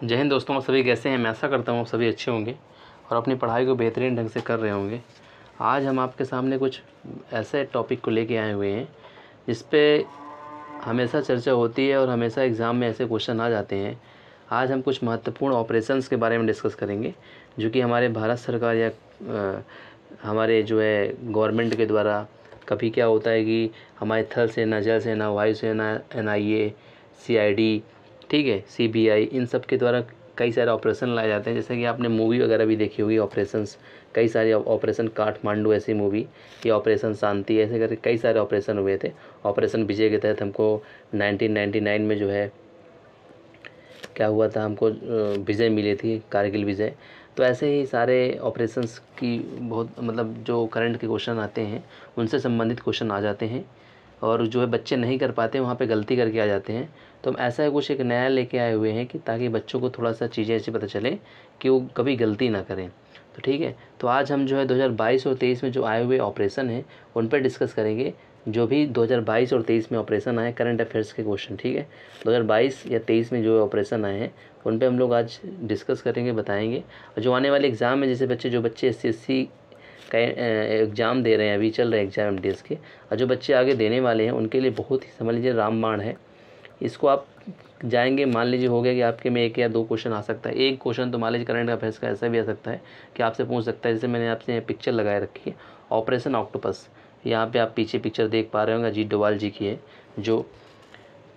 जय हिंद दोस्तों, आप सभी कैसे हैं। मैं आशा करता हूँ आप सभी अच्छे होंगे और अपनी पढ़ाई को बेहतरीन ढंग से कर रहे होंगे। आज हम आपके सामने कुछ ऐसे टॉपिक को लेके आए हुए हैं जिस पे हमेशा चर्चा होती है और हमेशा एग्ज़ाम में ऐसे क्वेश्चन आ जाते हैं। आज हम कुछ महत्वपूर्ण ऑपरेशंस के बारे में डिस्कस करेंगे जो कि हमारे भारत सरकार या हमारे जो है गवर्नमेंट के द्वारा कभी क्या होता है कि हमारे थल सेना, जल सेना, वायु सेना, NIA, CID, ठीक है, CBI, इन सब के द्वारा कई सारे ऑपरेशन लाए जाते हैं। जैसे कि आपने मूवी वगैरह भी देखी होगी ऑपरेशंस, कई सारे ऑपरेशन काठमांडू ऐसी मूवी, ये ऑपरेशन शांति, ऐसे करके कई सारे ऑपरेशन हुए थे। ऑपरेशन विजय के तहत हमको 1999 में जो है क्या हुआ था, हमको विजय मिली थी, कारगिल विजय। तो ऐसे ही सारे ऑपरेशंस की बहुत मतलब जो करंट के क्वेश्चन आते हैं उनसे संबंधित क्वेश्चन आ जाते हैं और जो है बच्चे नहीं कर पाते वहाँ पे गलती करके आ जाते हैं। तो हम ऐसा कुछ एक नया लेके आए हुए हैं कि ताकि बच्चों को थोड़ा सा चीज़ें ऐसी पता चले कि वो कभी गलती ना करें। तो ठीक है, तो आज हम जो है 2022 और 23 में जो आए हुए ऑपरेशन हैं उन पर डिस्कस करेंगे। जो भी 2022 और 23 में ऑपरेशन आए करंट अफेयर्स के क्वेश्चन, ठीक है, 2022 या 23 में जो ऑपरेशन आए हैं उन पे हम लोग आज डिस्कस करेंगे, बताएंगे। और जो आने वाले एग्ज़ाम में जैसे जो बच्चे SSC का एग्ज़ाम दे रहे हैं, अभी चल रहे हैं एग्ज़ाम MTS के, और जो बच्चे आगे देने वाले हैं उनके लिए बहुत ही समझ लीजिए रामबाण है। इसको आप जाएंगे, मान लीजिए हो गया कि आपके में 1 या 2 क्वेश्चन आ सकता है। एक क्वेश्चन तो मान लीजिए करंट अफेयर्स का ऐसा भी आ सकता है कि आपसे पूछ सकता है, जैसे मैंने आपसे पिक्चर लगाए रखी है ऑपरेशन ऑक्टोपस। यहाँ पे आप पीछे पिक्चर देख पा रहे होंगे, अजीत डोभाल जी की है, जो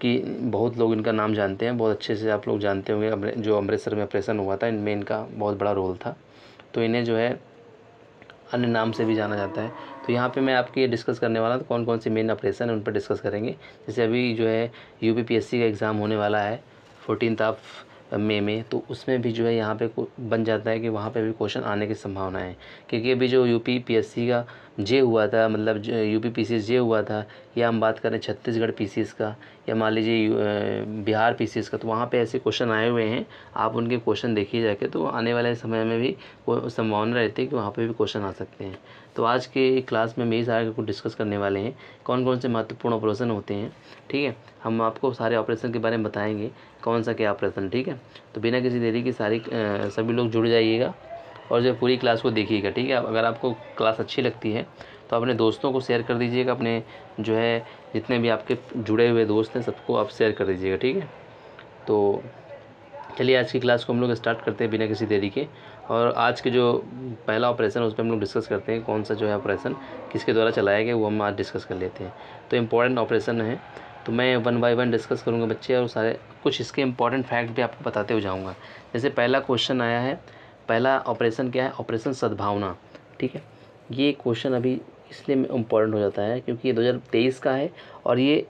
कि बहुत लोग इनका नाम जानते हैं, बहुत अच्छे से आप लोग जानते होंगे। जो अमृतसर में ऑपरेशन हुआ था इनमें इनका बहुत बड़ा रोल था, तो इन्हें जो है अन्य नाम से भी जाना जाता है। तो यहाँ पे मैं आपके डिस्कस करने वाला, तो कौन कौन सी मेन ऑपरेशन है उन पर डिस्कस करेंगे। जैसे अभी जो है UPPSC का एग्ज़ाम होने वाला है 14 मई में, तो उसमें भी जो है यहाँ पे बन जाता है कि वहाँ पे भी क्वेश्चन आने की संभावना है। क्योंकि अभी जो UPPSC का जे हुआ था, मतलब UPPCS जे हुआ था, या हम बात करें छत्तीसगढ़ PCS का, या मान लीजिए बिहार PCS का, तो वहाँ पे ऐसे क्वेश्चन आए हुए हैं। आप उनके क्वेश्चन देखिए जाके, तो आने वाले समय में भी वो संभावना रहती है कि वहाँ पे भी क्वेश्चन आ सकते हैं। तो आज के क्लास में यही सारे कुछ डिस्कस करने वाले हैं, कौन कौन से महत्वपूर्ण ऑपरेशन होते हैं। ठीक है, हम आपको सारे ऑपरेशन के बारे में बताएंगे, कौन सा क्या ऑपरेशन। ठीक है, तो बिना किसी देरी की सभी लोग जुड़ जाइएगा और जो पूरी क्लास को देखिएगा। ठीक है, अगर आपको क्लास अच्छी लगती है तो अपने दोस्तों को शेयर कर दीजिएगा, अपने जो है जितने भी आपके जुड़े हुए दोस्त हैं सबको आप शेयर कर दीजिएगा। ठीक है, तो चलिए आज की क्लास को हम लोग स्टार्ट करते हैं बिना किसी देरी के। और आज के जो पहला ऑपरेशन है उस पर हम लोग डिस्कस करते हैं, कौन सा जो है ऑपरेशन किसके द्वारा चलाया गया वो हम आज डिस्कस कर लेते हैं। तो इम्पॉर्टेंट ऑपरेशन है, तो मैं 1 बाय 1 डिस्कस करूँगा बच्चे, और सारे कुछ इसके इंपॉर्टेंट फैक्ट भी आपको बताते हुए जाऊँगा। जैसे पहला क्वेश्चन आया है, पहला ऑपरेशन क्या है, ऑपरेशन सद्भावना। ठीक है, ये क्वेश्चन अभी इसलिए इम्पॉर्टेंट हो जाता है क्योंकि ये 2023 का है और ये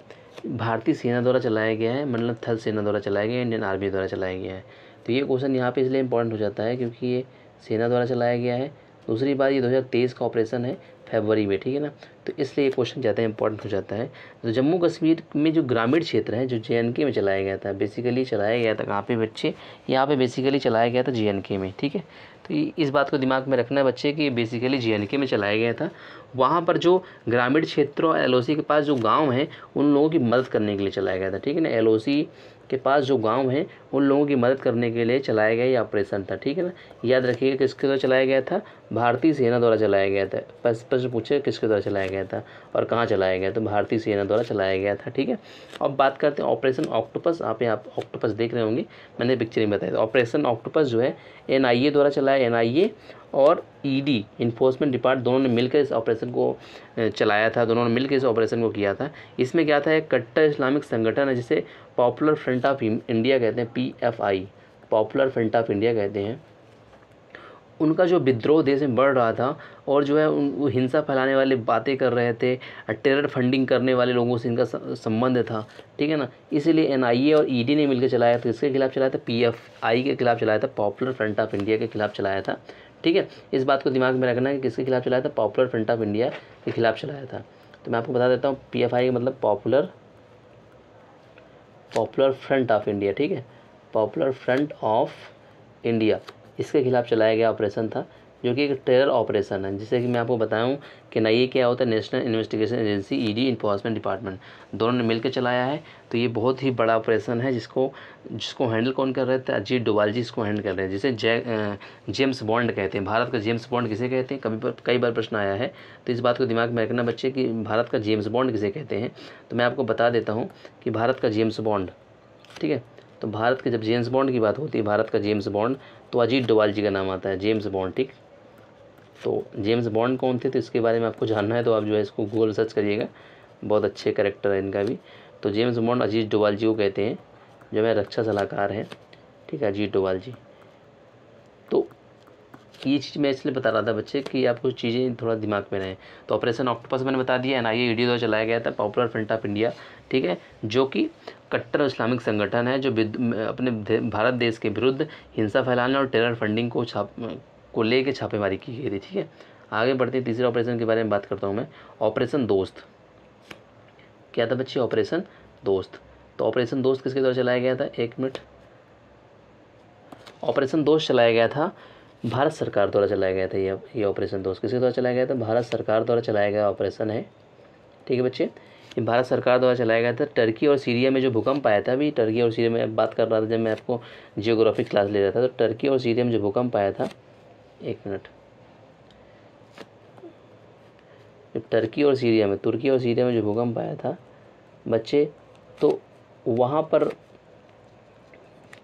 भारतीय सेना द्वारा चलाया गया है, मतलब थल सेना द्वारा चलाया गया है, इंडियन आर्मी द्वारा चलाया गया है। तो ये क्वेश्चन यहाँ पे इसलिए इम्पोर्टेंट हो जाता है क्योंकि ये सेना द्वारा चलाया गया है। दूसरी बात, ये 2023 का ऑपरेशन है, फरवरी में, ठीक है ना, तो इसलिए ये क्वेश्चन ज़्यादा इंपॉर्टेंट हो जाता है। तो जम्मू कश्मीर में जो ग्रामीण क्षेत्र है, जो JNK में चलाया गया था, बेसिकली चलाया गया था कहाँ पे बच्चे, यहाँ पे बेसिकली चलाया गया था JNK में। ठीक है, तो इस बात को दिमाग में रखना है बच्चे कि बेसिकली JNK में चलाया गया था। वहाँ पर जो ग्रामीण क्षेत्रों LOC के पास जो गाँव हैं उन लोगों की मदद करने के लिए चलाया गया था। ठीक है ना, LOC के पास जो गांव हैं उन लोगों की मदद करने के लिए चलाया गया ये ऑपरेशन था। ठीक है ना, याद रखिएगा किसके द्वारा चलाया गया था, भारतीय सेना द्वारा चलाया गया था। प्रश्न पूछे किसके द्वारा चलाया गया था और कहाँ चलाया गया, तो भारतीय सेना द्वारा चलाया गया था। ठीक है, अब बात करते हैं ऑपरेशन ऑक्टोपस। आप यहाँ ऑक्टोपस देख रहे होंगे, मैंने पिक्चर में बताया। ऑपरेशन ऑक्टोपस जो है NIA द्वारा चलाया, NIA और ED इन्फोर्समेंट डिपार्ट दोनों ने मिलकर इस ऑपरेशन को चलाया था, दोनों ने मिलकर इस ऑपरेशन को किया था। इसमें क्या था, एक कट्टर इस्लामिक संगठन है जिसे पॉपुलर फ्रंट ऑफ इंडिया कहते हैं, PFI, popular front of India कहते हैं। उनका जो विद्रोह देश में बढ़ रहा था और जो है वो हिंसा फैलाने वाली बातें कर रहे थे, टेरर फंडिंग करने वाले लोगों से इनका संबंध था। ठीक है ना, इसीलिए NIA और ED ने मिलकर चलाया था। इसके खिलाफ चलाया था, PFI के खिलाफ चलाया था, पॉपुलर फ्रंट ऑफ इंडिया के खिलाफ चलाया था। ठीक है, इस बात को दिमाग में रखना है कि किसके खिलाफ चलाया था, पॉपुलर फ्रंट ऑफ इंडिया के खिलाफ चलाया था। तो मैं आपको बता देता हूँ, PFI का मतलब पॉपुलर फ्रंट ऑफ इंडिया। ठीक है, पॉपुलर फ्रंट ऑफ इंडिया, इसके खिलाफ चलाया गया ऑपरेशन था। जो कि एक टेरर ऑपरेशन है। जैसे कि मैं आपको बताऊं कि ना, ये क्या होता है, national investigation agency ED, enforcement department, दोनों ने मिलकर चलाया है। तो ये बहुत ही बड़ा ऑपरेशन है, जिसको हैंडल कौन कर रहे थे, अजीत डोभाल जी इसको हैंडल कर रहे हैं, जिसे जेम्स बॉन्ड कहते हैं। भारत का जेम्स बॉन्ड किसे कहते हैं, कई बार प्रश्न आया है, तो इस बात को दिमाग में रखना बच्चे कि भारत का जेम्स बॉन्ड किसे कहते हैं। तो मैं आपको बता देता हूँ कि भारत का जेम्स बॉन्ड, ठीक है, तो भारत के जब जेम्स बॉन्ड की बात होती है, भारत का जेम्स बॉन्ड, तो अजीत डोभाल जी का नाम आता है, जेम्स बॉन्ड। ठीक, तो जेम्स बॉन्ड कौन थे, तो इसके बारे में आपको जानना है तो आप जो है इसको गूगल सर्च करिएगा, बहुत अच्छे कैरेक्टर है इनका भी। तो जेम्स बॉन्ड अजीत डोभाल जी को कहते हैं, जो है रक्षा सलाहकार हैं, ठीक है, अजीत डोभाल जी। तो ये चीज़ मैं इसलिए बता रहा था बच्चे कि आपको चीज़ें थोड़ा दिमाग में रहें। तो ऑपरेशन ऑक्टोपस मैंने बता दिया, NIA ईडी द्वारा चलाया गया था, पॉपुलर फ्रंट ऑफ इंडिया, ठीक है, जो कि कट्टर इस्लामिक संगठन है, जो अपने भारत देश के विरुद्ध हिंसा फैलाने और टेरर फंडिंग को लेके छापेमारी की गई थी। ठीक है, आगे बढ़ते हैं, तीसरे ऑपरेशन के बारे में बात करता हूँ मैं, ऑपरेशन दोस्त। क्या था बच्चे, ऑपरेशन दोस्त। तो ऑपरेशन दोस्त किसके द्वारा चलाया गया था, एक मिनट, ऑपरेशन दोस्त चलाया गया था भारत सरकार द्वारा चलाया गया था। ये ऑपरेशन दोस्त किसके द्वारा चलाया गया था, भारत सरकार द्वारा चलाया गया ऑपरेशन है। ठीक है बच्चे, ये भारत सरकार द्वारा चलाया गया था। टर्की और सीरिया में जो भूकंप आया था, अभी टर्की और सीरिया में बात कर रहा था जब मैं आपको जियोग्राफी क्लास ले रहा था, तो टर्की और सीरिया में जो भूकंप आया था, एक मिनट, टर्की और सीरिया में, तुर्की और सीरिया में जो भूकंप आया था बच्चे, तो वहाँ पर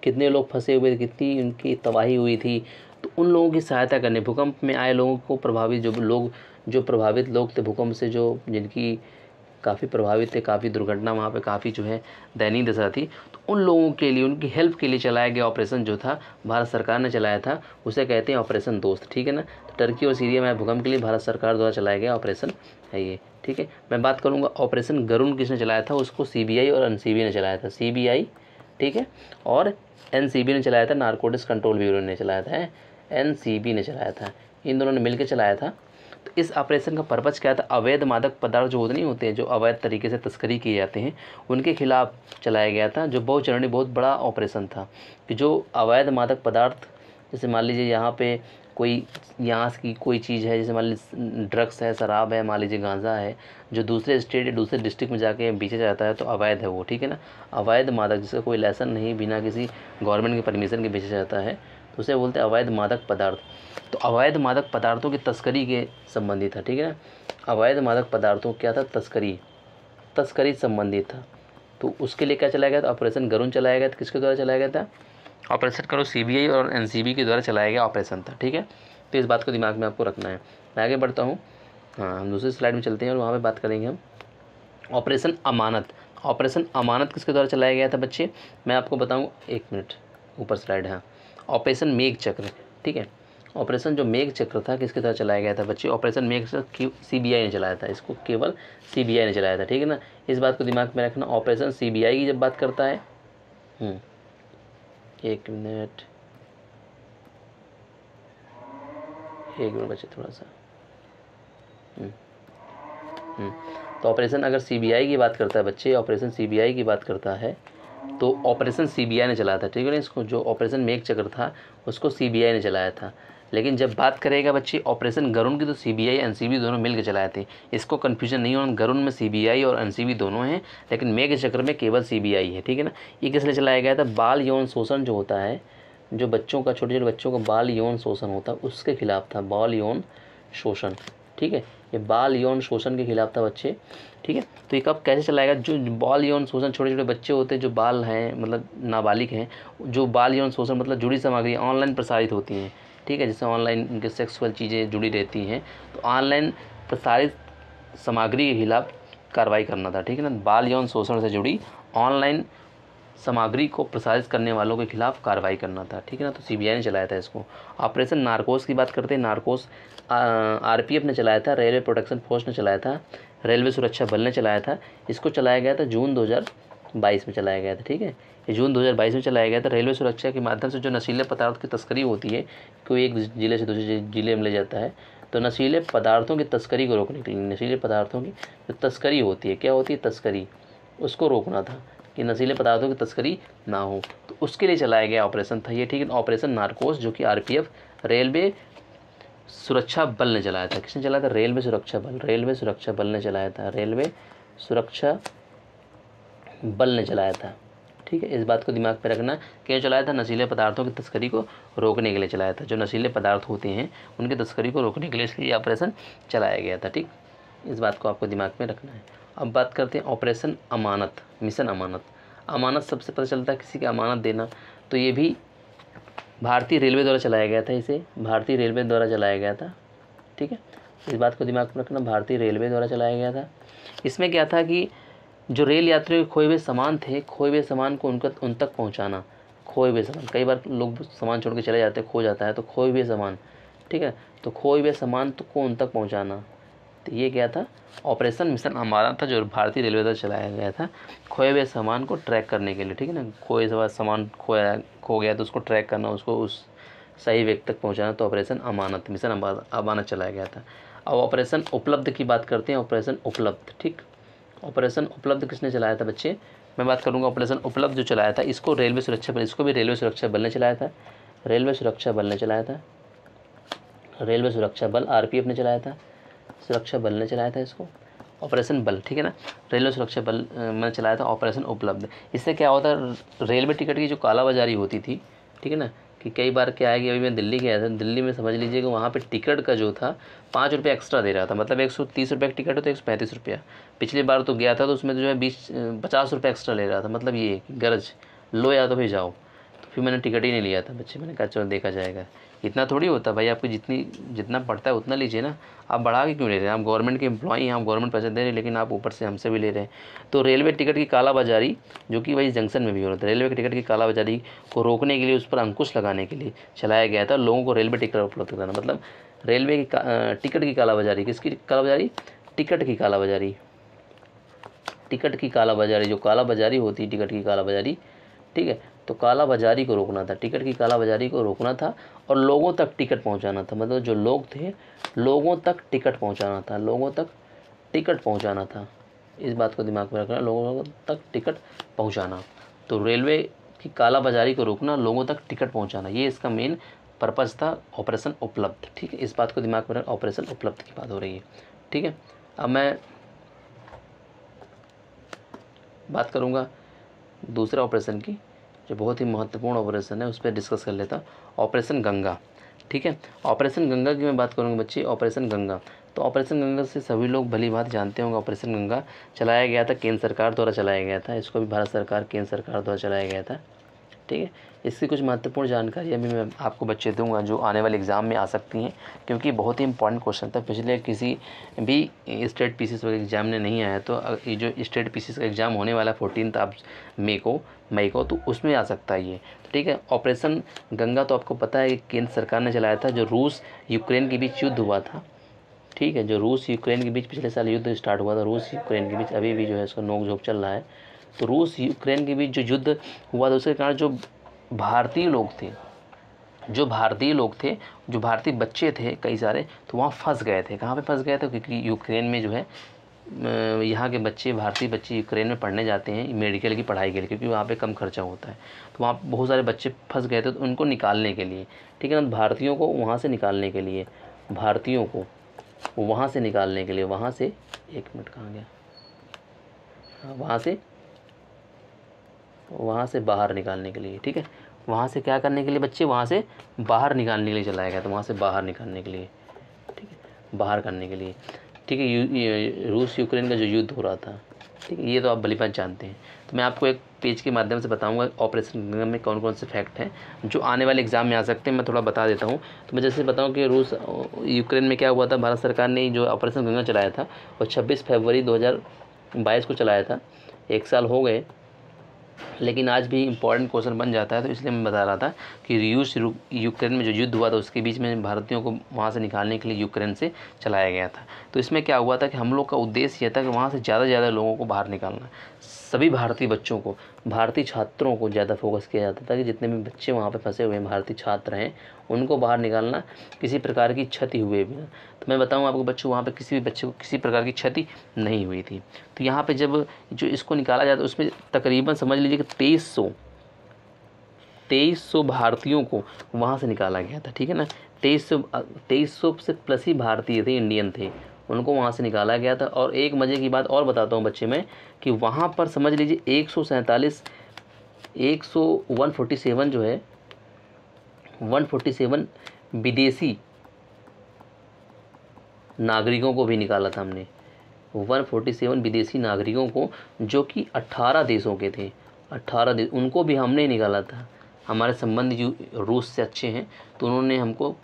कितने लोग फंसे हुए थे, कितनी उनकी तबाही हुई थी। तो उन लोगों की सहायता करने, भूकंप में आए लोगों को प्रभावित, जो प्रभावित लोग थे भूकंप से, जो जिनकी काफ़ी प्रभावित थे, काफ़ी दुर्घटना वहाँ पे काफ़ी जो है दयनीय दशा थी, तो उन लोगों के लिए, उनकी हेल्प के लिए चलाया गया ऑपरेशन जो था, भारत सरकार ने चलाया था, उसे कहते हैं ऑपरेशन दोस्त। ठीक है ना, तो टर्की और सीरिया में भूकंप के लिए भारत सरकार द्वारा चलाया गया ऑपरेशन है ये। ठीक है, मैं बात करूँगा ऑपरेशन गरुण किसने चलाया था, उसको CBI और NCB ने चलाया था, CBI, ठीक है, और NCB ने चलाया था, नारकोटिक्स कंट्रोल ब्यूरो ने चलाया था, NCB ने चलाया था, इन दोनों ने मिलकर चलाया था। तो इस ऑपरेशन का पर्पज़ क्या था, अवैध मादक पदार्थ जो नहीं होते हैं, जो अवैध तरीके से तस्करी किए जाते हैं, उनके खिलाफ चलाया गया था, जो बहुचरणीय बहुत बड़ा ऑपरेशन था। कि जो अवैध मादक पदार्थ, जैसे मान लीजिए यहाँ पे कोई, यहाँ की कोई चीज़ है, जैसे मान लीजिए ड्रग्स है, शराब है, मान लीजिए गांजा है, जो दूसरे स्टेट या दूसरे डिस्ट्रिक्ट में जाके बेचा जाता है, तो अवैध है वो। ठीक है ना, अवैध मादक, जिसका कोई लाइसेंस नहीं, बिना किसी गवर्नमेंट के परमिशन के बेचा जाता है, तो उसे बोलते हैं अवैध मादक पदार्थ। तो अवैध मादक पदार्थों की तस्करी के संबंधित था। ठीक है ना, अवैध मादक पदार्थों क्या था, तस्करी संबंधित था। तो उसके लिए क्या चलाया गया था, ऑपरेशन गरुण चलाया गया था। किसके द्वारा चलाया गया था, ऑपरेशन करो CBI और NCB के द्वारा चलाया गया ऑपरेशन था। ठीक है, तो इस बात को दिमाग में आपको रखना है। मैं आगे बढ़ता हूँ, हाँ, हम दूसरी स्लाइड में चलते हैं और वहाँ पे बात करेंगे हम ऑपरेशन अमानत। ऑपरेशन अमानत किसके द्वारा चलाया गया था बच्चे, मैं आपको बताऊँ, एक मिनट, ऊपर स्लाइड है, ऑपरेशन मेघ चक्र। ठीक है, ऑपरेशन जो मेघ चक्र था किसके द्वारा चलाया गया था बच्चे, ऑपरेशन मेघ चक्र CBI ने चलाया था, इसको केवल CBI ने चलाया था। ठीक है ना, इस बात को दिमाग में रखना। ऑपरेशन CBI की जब बात करता है, एक मिनट बच्चे, थोड़ा सा तो ऑपरेशन अगर CBI की बात करता है बच्चे, ऑपरेशन CBI की बात करता है, तो ऑपरेशन CBI ने चलाया था। ठीक है ना, इसको जो ऑपरेशन मेघ चक्र था उसको CBI ने चलाया था। लेकिन जब बात करेगा बच्चे ऑपरेशन गरुण की, तो CBI NCB दोनों मिलकर चलाए थे। इसको कन्फ्यूजन नहीं होना, गरुण में CBI और NCB दोनों हैं, लेकिन मेघ चक्र में केवल CBI है। ठीक है ना, ये किस लिए चलाया गया था, बाल यौन शोषण जो होता है, जो बच्चों का, छोटे छोटे बच्चों का बाल यौन शोषण होता है, उसके खिलाफ था, बाल यौन शोषण। ठीक है, ये बाल यौन शोषण के खिलाफ था बच्चे। ठीक है, तो ये कब कैसे चलाएगा, जो बाल यौन शोषण, छोटे छोटे बच्चे होते हैं, जो बाल हैं, मतलब नाबालिग हैं, जो बाल यौन शोषण मतलब जुड़ी सामग्री ऑनलाइन प्रसारित होती हैं। ठीक है, जैसे ऑनलाइन उनके सेक्सुअल चीज़ें जुड़ी रहती हैं, तो ऑनलाइन प्रसारित सामग्री के खिलाफ कार्रवाई करना था। ठीक है ना, बाल यौन शोषण से जुड़ी ऑनलाइन सामग्री को प्रसारित करने वालों के खिलाफ कार्रवाई करना था। ठीक है ना, तो CBI ने चलाया था इसको। ऑपरेशन नारकोस की बात करते हैं, नारकोस RPF ने चलाया था, रेलवे प्रोटेक्शन फोर्स ने चलाया था, रेलवे सुरक्षा बल ने चलाया था। इसको चलाया गया था जून 2022 में चलाया गया था। ठीक है, ये जून 2022 में चलाया गया था। रेलवे सुरक्षा के माध्यम से जो नशीले पदार्थ की तस्करी होती है, कोई एक ज़िले से दूसरे ज़िले में ले जाता है, तो नशीले पदार्थों की तस्करी को रोकने के लिए, नशीले पदार्थों की जो तस्करी होती है, क्या होती है तस्करी, उसको रोकना था कि नशीले पदार्थों की तस्करी ना हो, तो उसके लिए चलाया गया ऑपरेशन था ये। ठीक है, ऑपरेशन नारकोस, जो कि RPF रेलवे सुरक्षा बल ने चलाया था। किसने चलाया था? रेलवे सुरक्षा बल। रेलवे सुरक्षा बल ने चलाया था। रेलवे सुरक्षा बल ने चलाया था। ठीक है, इस बात को दिमाग में रखना। क्यों चलाया था? नशीले पदार्थों की तस्करी को रोकने के लिए चलाया था। जो नशीले पदार्थ होते हैं उनकी तस्करी को रोकने के लिए इसलिए ऑपरेशन चलाया गया था। ठीक, इस बात को आपको दिमाग में रखना है। अब बात करते हैं ऑपरेशन अमानत, मिशन अमानत। अमानत सबसे पता चलता है किसी की अमानत देना, तो ये भी भारतीय रेलवे द्वारा चलाया गया था। इसे भारतीय रेलवे द्वारा चलाया गया था। ठीक है, इस बात को दिमाग में रखना, भारतीय रेलवे द्वारा चलाया गया था। इसमें क्या था कि जो रेल यात्रियों के खोए हुए सामान थे, खोए हुए सामान को उन तक पहुंचाना। खोए हुए सामान, कई बार लोग सामान छोड़ के चले जाते हैं, खो जाता है, तो खोए हुए सामान, ठीक है, तो खोए हुए सामान को उन तक पहुंचाना। तो ये क्या था? ऑपरेशन मिशन अमानत था, जो भारतीय रेलवे द्वारा चलाया गया था खोए हुए सामान को ट्रैक करने के लिए। ठीक है ना, खोए हुआ सामान खो गया तो उसको ट्रैक करना, उसको उस सही व्यक्ति तक पहुंचाना, तो ऑपरेशन अमानत, मिशन अमानत चलाया गया था। अब ऑपरेशन उपलब्ध की बात करते हैं। ऑपरेशन उपलब्ध, ठीक, ऑपरेशन उपलब्ध किसने चलाया था बच्चे? मैं बात करूंगा ऑपरेशन उपलब्ध जो चलाया था, इसको रेलवे सुरक्षा बल, इसको भी रेलवे सुरक्षा बल ने चलाया था। रेलवे सुरक्षा बल ने चलाया था। रेलवे सुरक्षा बल, आरपीएफ ने चलाया था। सुरक्षा बल ने चलाया था इसको, ऑपरेशन बल, ठीक है ना, रेलवे सुरक्षा बल में चलाया था ऑपरेशन उपलब्ध। इससे क्या होता है? रेलवे टिकट की जो कालाबाजारी होती थी, ठीक है ना, कि कई बार क्या है कि अभी मैं दिल्ली गया था, दिल्ली में समझ लीजिए कि वहाँ पे टिकट का जो था 5 रुपये एक्स्ट्रा दे रहा था, मतलब 130 रुपये की टिकट हो तो 135 रुपया। पिछली बार तो गया था तो उसमें जो है 50 रुपये एक्स्ट्रा ले रहा था, मतलब ये गरज लो या तो फिर जाओ। तो फिर मैंने टिकट ही नहीं लिया था बच्चे, मैंने कहा चलो देखा जाएगा। इतना थोड़ी होता भाई, आपको जितना पड़ता है उतना लीजिए ना, आप बढ़ा के क्यों ले रहे हैं? आप गवर्नमेंट के एम्प्लॉई हैं, आप गवर्नमेंट पैसे दे रहे हैं, लेकिन आप ऊपर से हमसे भी ले रहे हैं। तो रेलवे टिकट की कालाबाजारी, जो कि वही जंक्शन में भी हो रहा था, रेलवे के टिकट की कालाबाजारी को रोकने के लिए, उस पर अंकुश लगाने के लिए चलाया गया था। लोगों को रेलवे टिकट उपलब्ध कराना, मतलब रेलवे की टिकट की कालाबाजारी। किसकी कालाबाजारी? टिकट की कालाबाजारी। टिकट की कालाबाजारी, जो कालाबाजारी होती है, टिकट की कालाबाजारी, ठीक है, तो कालाबाजारी को रोकना था, टिकट की कालाबाजारी को रोकना था और लोगों तक टिकट पहुंचाना था। मतलब जो लोग थे, लोगों तक टिकट पहुंचाना था, लोगों तक टिकट पहुंचाना था। इस बात को दिमाग में रखना, लोगों तक टिकट पहुंचाना। तो रेलवे की कालाबाजारी को रोकना, लोगों तक टिकट पहुंचाना, ये इसका मेन पर्पज़ था ऑपरेशन उपलब्ध। ठीक है, इस बात को दिमाग में रखना, ऑपरेशन उपलब्ध की बात हो रही है। ठीक है, अब मैं बात करूँगा दूसरे ऑपरेशन की, जो बहुत ही महत्वपूर्ण ऑपरेशन है, उस पर डिस्कस कर लेता। ऑपरेशन गंगा, ठीक है, ऑपरेशन गंगा की मैं बात करूँगा बच्चे। ऑपरेशन गंगा, तो ऑपरेशन गंगा से सभी लोग भली बात जानते होंगे। ऑपरेशन गंगा चलाया गया था, केंद्र सरकार द्वारा चलाया गया था। इसको भी भारत सरकार, केंद्र सरकार द्वारा चलाया गया था। ठीक है, इसकी कुछ महत्वपूर्ण जानकारियाँ भी मैं आपको बच्चे दूंगा, जो आने वाले एग्ज़ाम में आ सकती हैं, क्योंकि बहुत ही इंपॉर्टेंट क्वेश्चन था। पिछले किसी भी स्टेट पीसीस वगैरह एग्ज़ाम ने नहीं आया, तो ये जो स्टेट पीसीस का एग्ज़ाम होने वाला 14 मई को तो उसमें आ सकता है ये। ठीक है, ऑपरेशन गंगा तो आपको पता है कि केंद्र सरकार ने चलाया था। जो रूस यूक्रेन के बीच युद्ध हुआ था, ठीक है, जो रूस यूक्रेन के बीच पिछले साल युद्ध स्टार्ट हुआ था, रूस यूक्रेन के बीच अभी भी जो है इसका नोक-झोंक चल रहा है। तो रूस यूक्रेन के बीच जो युद्ध हुआ था, उसके कारण जो भारतीय लोग थे, जो भारतीय बच्चे थे कई सारे, तो वहाँ फंस गए थे। कहाँ पे फंस गए थे? क्योंकि यूक्रेन में जो है यहाँ के बच्चे, भारतीय बच्चे यूक्रेन में पढ़ने जाते हैं मेडिकल की पढ़ाई के लिए, क्योंकि वहाँ पे कम खर्चा होता है। तो वहाँ बहुत सारे बच्चे फंस गए थे, तो उनको निकालने के लिए, ठीक है ना, भारतीयों को वहाँ से निकालने के लिए, भारतीयों को वहाँ से निकालने के लिए, वहाँ से, एक मिनट कहाँ गया, हाँ, वहाँ से बाहर निकालने के लिए, ठीक है, वहाँ से क्या करने के लिए बच्चे? वहाँ से बाहर निकालने के लिए चलाया गया। तो वहाँ से बाहर निकालने के लिए, ठीक है, बाहर करने के लिए, ठीक है, रूस यूक्रेन का जो युद्ध हो रहा था, ठीक है, ये तो आप भलीभांति जानते हैं। तो मैं आपको एक पेज के माध्यम से बताऊंगा ऑपरेशन गंगा में कौन कौन से फैक्ट हैं जो आने वाले एग्जाम में आ सकते हैं। मैं थोड़ा बता देता हूँ। तो मैं जैसे बताऊँ कि रूस यूक्रेन में क्या हुआ था, भारत सरकार ने जो ऑपरेशन गंगा चलाया था वो 26 फरवरी 2022 को चलाया था। 1 साल हो गए, लेकिन आज भी इम्पॉर्टेंट क्वेश्चन बन जाता है, तो इसलिए मैं बता रहा था कि रूस यूक्रेन में जो युद्ध हुआ था उसके बीच में भारतीयों को वहाँ से निकालने के लिए यूक्रेन से चलाया गया था। तो इसमें क्या हुआ था कि हम लोग का उद्देश्य यह था कि वहाँ से ज़्यादा से ज़्यादा लोगों को बाहर निकालना, सभी भारतीय बच्चों को, भारतीय छात्रों को ज़्यादा फोकस किया जाता था कि जितने भी बच्चे वहाँ पे फंसे हुए हैं, भारतीय छात्र हैं, उनको बाहर निकालना, किसी प्रकार की क्षति हुए बिना। तो मैं बताऊँ आपको बच्चों, वहाँ पे किसी भी बच्चे को किसी प्रकार की क्षति नहीं हुई थी। तो यहाँ पे जब जो इसको निकाला जाता है उसमें तकरीबन समझ लीजिए कि 2300 भारतीयों को वहाँ से निकाला गया था, ठीक है ना, 2300 से प्लस ही भारतीय थे, इंडियन थे, उनको वहाँ से निकाला गया था। और एक मज़े की बात और बताता हूँ बच्चे में, कि वहाँ पर समझ लीजिए 147 जो है 147 विदेशी नागरिकों को भी निकाला था हमने। 147 विदेशी नागरिकों को, जो कि 18 देशों के थे, 18 देश, उनको भी हमने निकाला था। हमारे संबंध रूस से अच्छे हैं, तो उन्होंने हमको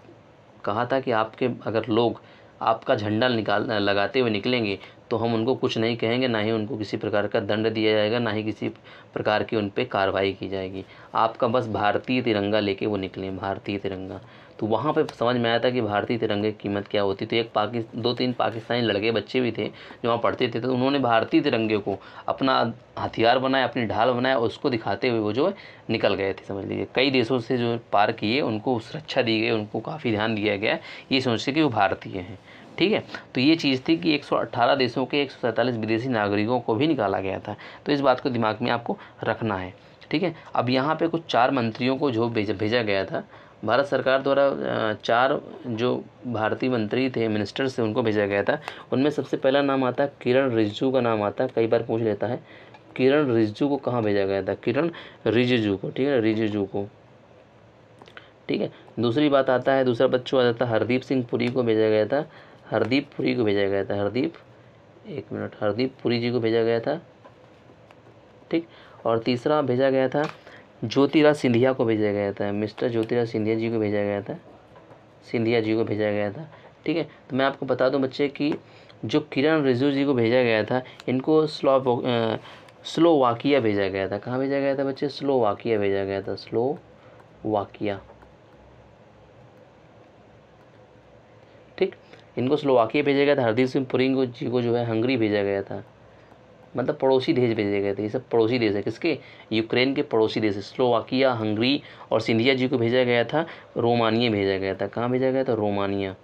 कहा था कि आपके अगर लोग आपका झंडा लगाते हुए निकलेंगे तो हम उनको कुछ नहीं कहेंगे, ना ही उनको किसी प्रकार का दंड दिया जाएगा, ना ही किसी प्रकार की उन पर कार्रवाई की जाएगी। आपका बस भारतीय तिरंगा लेके वो निकलें, भारतीय तिरंगा। तो वहाँ पे समझ में आया था कि भारतीय तिरंगे की कीमत क्या होती। तो एक 2-3 पाकिस्तानी लड़के बच्चे भी थे जो वहाँ पढ़ते थे, तो उन्होंने भारतीय तिरंगे को अपना हथियार बनाया, अपनी ढाल बनाया, उसको दिखाते हुए वो जो है निकल गए थे। समझ लीजिए कई देशों से जो पार किए, उनको सुरक्षा दी गई, उनको काफ़ी ध्यान दिया गया, ये सोच के कि वो भारतीय हैं। ठीक है, तो ये चीज़ थी कि 118 देशों के 147 विदेशी नागरिकों को भी निकाला गया था। तो इस बात को दिमाग में आपको रखना है। ठीक है, अब यहाँ पे कुछ 4 मंत्रियों को जो भेजा गया था भारत सरकार द्वारा, 4 जो भारतीय मंत्री थे, मिनिस्टर्स थे, उनको भेजा गया था। उनमें सबसे पहला नाम आता है किरण रिजिजू का नाम आता है, कई बार पूछ लेता है। किरण रिजिजू को कहाँ भेजा गया था? किरण रिजिजू को, ठीक है, रिजिजू को। ठीक है, दूसरी बात आता है, दूसरा बच्चों आ जाता है हरदीप सिंह पुरी को भेजा गया था। हरदीप पुरी को भेजा गया था, हरदीप पुरी जी को भेजा गया था। ठीक, और तीसरा भेजा गया था ज्योतिराज सिंधिया को भेजा गया था, मिस्टर ज्योतिराज सिंधिया जी को भेजा गया था, सिंधिया जी को भेजा गया था। ठीक है, तो मैं आपको बता दूं बच्चे कि जो किरण रिजिजू जी को भेजा गया था, इनको स्लोवाकिया भेजा गया था। कहाँ भेजा गया था बच्चे? स्लोवाकिया भेजा गया था, स्लोवाकिया। ठीक, इनको स्लोवाकिया भेजा गया था। हरदीप सिंह पुरी जी को जो है हंगरी भेजा गया था, मतलब पड़ोसी देश भेजे गए थे। ये सब पड़ोसी देश है, किसके? यूक्रेन के पड़ोसी देश है। स्लोवाकिया, हंगरी, और सिंधिया जी को भेजा गया था, रोमानिया भेजा गया था। कहाँ भेजा गया था? रोमानिया।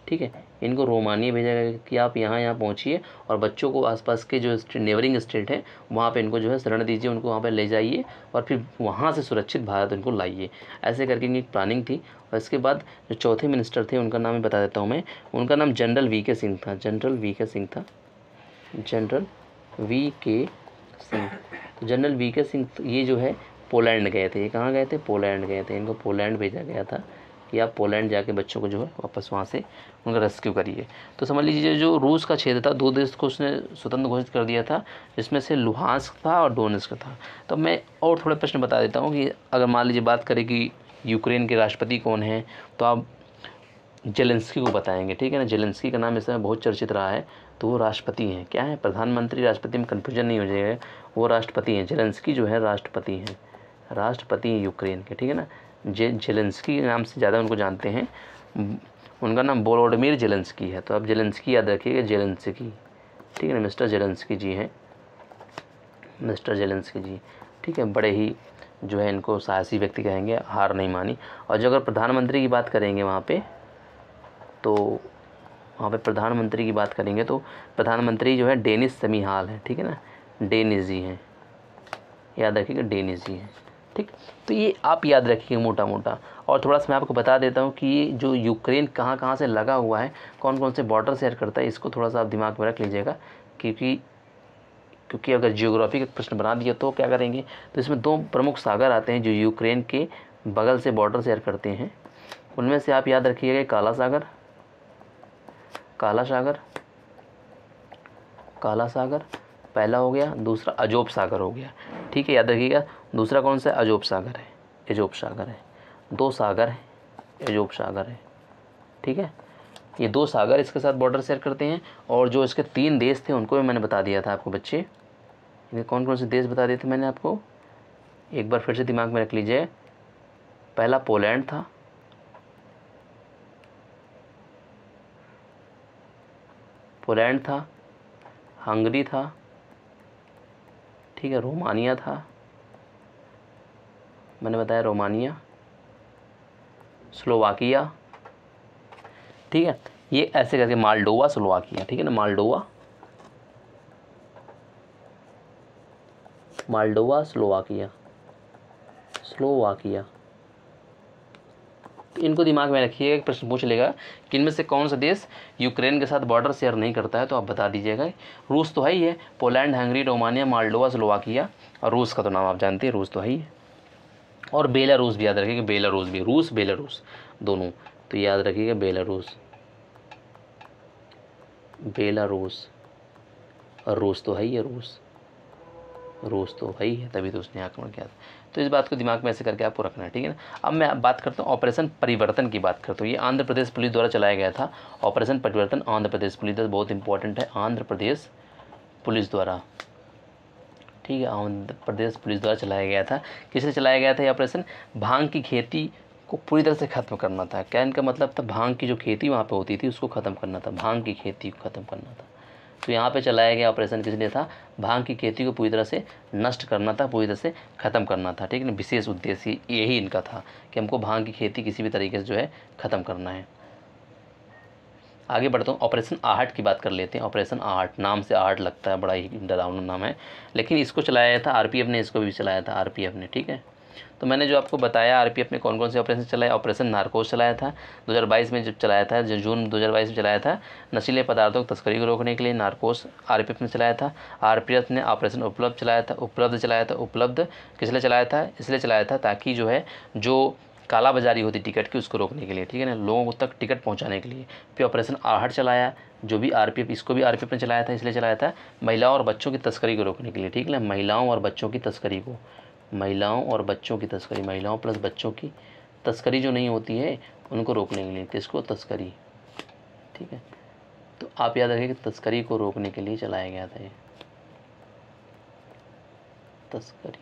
ठीक है, इनको रोमानिया भेजा गया कि आप यहाँ पहुँचिए और बच्चों को आसपास के जो नेबरिंग स्टेट है वहाँ पे इनको जो है शरण दीजिए, उनको वहाँ पे ले जाइए और फिर वहाँ से सुरक्षित भारत इनको लाइए। ऐसे करके इनकी प्लानिंग थी। और इसके बाद जो चौथे मिनिस्टर थे उनका नाम बता देता हूँ मैं। उनका नाम जनरल वी के सिंह था, जनरल वी के सिंह। तो जनरल वी के सिंह ये जो है पोलैंड गए थे। ये कहाँ गए थे? पोलैंड गए थे। इनको पोलैंड भेजा गया था कि आप पोलैंड जाके बच्चों को जो है वापस वहाँ से उनका रेस्क्यू करिए। तो समझ लीजिए जो रूस का क्षेत्र था, 2 देश को उसने स्वतंत्र घोषित कर दिया था, जिसमें से लुहांस्क था और डोनेस्क था। तो मैं और थोड़े प्रश्न बता देता हूँ कि अगर मान लीजिए बात करें कि यूक्रेन के राष्ट्रपति कौन हैं, तो आप जेलेंस्की को बताएंगे। ठीक है ना, जेलेंस्की का नाम इस समय बहुत चर्चित रहा है। तो वो राष्ट्रपति हैं। क्या है? प्रधानमंत्री राष्ट्रपति में कन्फ्यूजन नहीं हो जाएगा, वो राष्ट्रपति हैं। जेलेंस्की जो है राष्ट्रपति हैं, राष्ट्रपति हैं यूक्रेन के। ठीक है ना, जेलेंस्की नाम से ज़्यादा उनको जानते हैं। उनका नाम वोलोडिमिर जेलेंस्की है। तो आप जेलेंस्की याद रखिएगा, जेलेंस्की। ठीक है ना, मिस्टर जेलेंस्की जी हैं, मिस्टर जेलेंस्की जी। ठीक है, बड़े ही जो है इनको साहसी व्यक्ति कहेंगे, हार नहीं मानी। और जो अगर प्रधानमंत्री की बात करेंगे वहाँ पे, तो वहाँ पे प्रधानमंत्री की बात करेंगे तो प्रधानमंत्री जो है डेनिस सेमीहाल है। ठीक है ना, डेनिस जी हैं, याद रखिएगा, डेनिस जी हैं। ठीक, तो ये आप याद रखिए मोटा मोटा। और थोड़ा सा मैं आपको बता देता हूँ कि ये जो यूक्रेन कहाँ कहाँ से लगा हुआ है, कौन कौन से बॉर्डर शेयर करता है, इसको थोड़ा सा आप दिमाग में रख लीजिएगा। क्योंकि अगर जियोग्राफी का प्रश्न बना दिया तो क्या करेंगे। तो इसमें 2 प्रमुख सागर आते हैं जो यूक्रेन के बगल से बॉर्डर शेयर करते हैं। उनमें से आप याद रखिएगा काला सागर, काला सागर पहला हो गया, दूसरा अजोब सागर हो गया। ठीक है, याद रखिएगा। दूसरा कौन सा है? अजोब सागर है, अजोब सागर है। 2 सागर है, अजोब सागर है। ठीक है, ये 2 सागर इसके साथ बॉर्डर शेयर करते हैं। और जो इसके 3 देश थे उनको भी मैंने बता दिया था आपको बच्चे। इन्हें कौन कौन से देश बता दिए थे मैंने आपको, एक बार फिर से दिमाग में रख लीजिए। पहला पोलैंड था, हंगरी था, ठीक है, रोमानिया था, मैंने बताया रोमानिया, स्लोवाकिया। ठीक है, ये ऐसे करके मालडोवा, स्लोवाकिया। ठीक है ना, मालडोवा, स्लोवाकिया। तो इनको दिमाग में रखिएगा। एक प्रश्न पूछ लेगा कि इनमें से कौन सा देश यूक्रेन के साथ बॉर्डर शेयर नहीं करता है, तो आप बता दीजिएगा। रूस तो है ही है, Poland, Hungary, Romania, Moldova, Slovakia, और रूस का तो नाम आप जानते हैं, रूस तो है ही है। और बेलारूस भी याद रखिएगा, बेलारूस भी, रूस बेलारूस दोनों, तो याद रखिएगा बेलारूस, बेलारूस, और रूस तो है ही है, रूस तो है ही है, तभी तो उसने आक्रमण किया था। तो इस बात को दिमाग में ऐसे करके आपको रखना है, ठीक है ना। अब मैं बात करता हूँ ऑपरेशन परिवर्तन की, बात करता हूँ। ये आंध्र प्रदेश पुलिस द्वारा चलाया गया था, ऑपरेशन परिवर्तन आंध्र प्रदेश पुलिस द्वारा, बहुत इंपॉर्टेंट है, आंध्र प्रदेश पुलिस द्वारा, ठीक है, आंध्र प्रदेश पुलिस द्वारा चलाया गया था। किसने चलाया गया था ये ऑपरेशन? भांग की खेती को पूरी तरह से ख़त्म करना था। क्या इनका मतलब था? भांग की जो खेती वहाँ पे होती थी उसको ख़त्म करना था, भांग की खेती को ख़त्म करना था। तो यहाँ पे चलाया गया ऑपरेशन किस लिए था? भांग की खेती को पूरी तरह से नष्ट करना था, पूरी तरह से ख़त्म करना था, ठीक है ना। विशेष उद्देश्य यही इनका था कि हमको भांग की खेती किसी भी तरीके से जो है ख़त्म करना है। आगे बढ़ता हूँ, ऑपरेशन आहट की बात कर लेते हैं। ऑपरेशन आहट, नाम से आहट लगता है, बड़ा ही डरावना नाम है, लेकिन इसको चलाया था आरपीएफ ने, इसको भी चलाया था आरपीएफ ने, ठीक है। तो मैंने जो आपको बताया आरपीएफ ने कौन कौन से ऑपरेशन चलाया। ऑपरेशन नारकोस चलाया था 2022 में, जब चलाया था, जो जून 2022 में चलाया था, नशीले पदार्थों की तस्करी को रोकने के लिए नारकोस आरपीएफ ने चलाया था। आरपीएफ ने ऑपरेशन उपलब्ध चलाया था, उपलब्ध चलाया था। उपलब्ध किस लिए चलाया था? इसलिए चलाया था ताकि जो है जो कालाबाजारी होती टिकट की उसको रोकने के लिए, ठीक है ना, लोगों तक टिकट पहुंचाने के लिए। फिर ऑपरेशन आहट चलाया, जो भी आरपीएफ, इसको भी आरपीएफ ने चलाया था, इसलिए चलाया था महिलाओं और बच्चों की तस्करी को रोकने के लिए, ठीक है ना, महिलाओं और बच्चों की तस्करी को, महिलाओं और बच्चों की तस्करी, महिलाओं प्लस बच्चों की तस्करी जो नहीं होती है उनको रोकने के लिए, किसको? तस्करी, ठीक है। तो आप याद रखिए कि तस्करी को रोकने के लिए चलाया गया था ये तस्करी,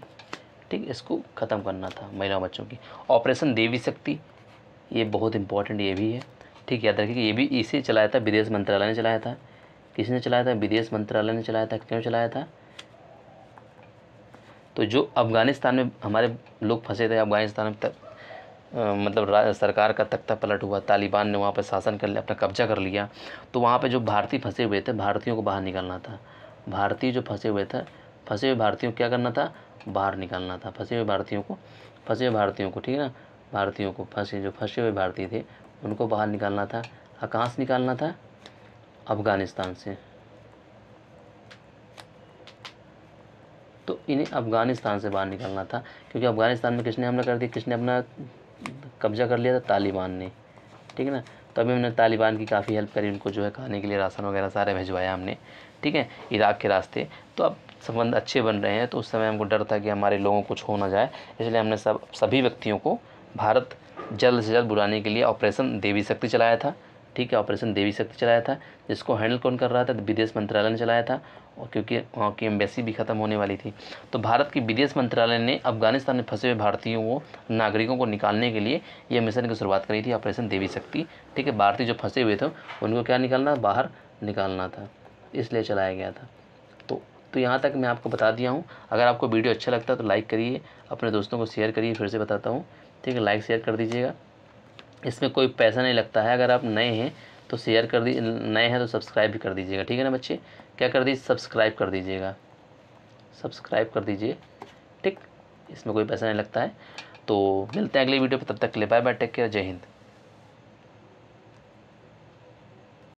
ठीक, इसको ख़त्म करना था महिलाओं बच्चों की। ऑपरेशन देवी शक्ति, ये बहुत इंपॉर्टेंट ये भी है, ठीक, याद रखिए कि ये भी इसे चलाया था, विदेश मंत्रालय ने चलाया था। किसने चलाया था? विदेश मंत्रालय ने चलाया था। क्यों चलाया था? तो जो अफ़गानिस्तान में हमारे लोग फंसे थे, अफ़गानिस्तान में मतलब सरकार का तख्ता पलट हुआ, तालिबान ने वहाँ पर शासन कर लिया, अपना कब्जा कर लिया, तो वहाँ पे जो भारतीय फंसे हुए थे, भारतीयों को बाहर निकालना था। भारतीय जो फंसे हुए भारतीयों को क्या करना था? बाहर निकालना था, फंसे हुए भारतीयों को, ठीक है ना, भारतीयों को, जो फंसे हुए भारतीय थे उनको बाहर निकालना था। कहाँ से निकालना था? अफ़गानिस्तान से। तो इन्हें अफ़गानिस्तान से बाहर निकालना था, क्योंकि अफ़गानिस्तान में किसने हमला कर दिया, किसने अपना कब्जा कर लिया था? तालिबान ने, ठीक है ना। तो अभी हमने तालिबान की काफ़ी हेल्प करी, उनको जो है खाने के लिए राशन वगैरह सारे भिजवाया हमने, ठीक है, इराक़ के रास्ते। तो अब संबंध अच्छे बन रहे हैं, तो उस समय हमको डर था कि हमारे लोगों को कुछ हो ना जाए, इसलिए हमने सभी व्यक्तियों को भारत जल्द से जल्द बुलाने के लिए ऑपरेशन देवी शक्ति चलाया था, ठीक है, ऑपरेशन देवी शक्ति चलाया था, जिसको हैंडल कौन कर रहा था? विदेश मंत्रालय ने चलाया था, और क्योंकि वहाँ की एम्बेसी भी ख़त्म होने वाली थी, तो भारत की विदेश मंत्रालय ने अफ़गानिस्तान में फंसे हुए भारतीयों को, नागरिकों को निकालने के लिए यह मिशन की शुरुआत करी थी, ऑपरेशन देवी शक्ति, ठीक है। भारतीय जो फंसे हुए थे उनको क्या निकालना? बाहर निकालना था, इसलिए चलाया गया था। तो यहाँ तक मैं आपको बता दिया हूँ। अगर आपको वीडियो अच्छा लगता है तो लाइक करिए, अपने दोस्तों को शेयर करिए, फिर से बताता हूँ, ठीक है, लाइक शेयर कर दीजिएगा। इसमें कोई पैसा नहीं लगता है, अगर आप नए हैं तो शेयर कर दी, नए हैं तो सब्सक्राइब भी कर दीजिएगा, ठीक है ना बच्चे, क्या कर दीजिए? सब्सक्राइब कर दीजिएगा, सब्सक्राइब कर दीजिए, ठीक, इसमें कोई पैसा नहीं लगता है। तो मिलते हैं अगली वीडियो पर, तब तक के लिए बाय बाय, टेक केयर, जय हिंद।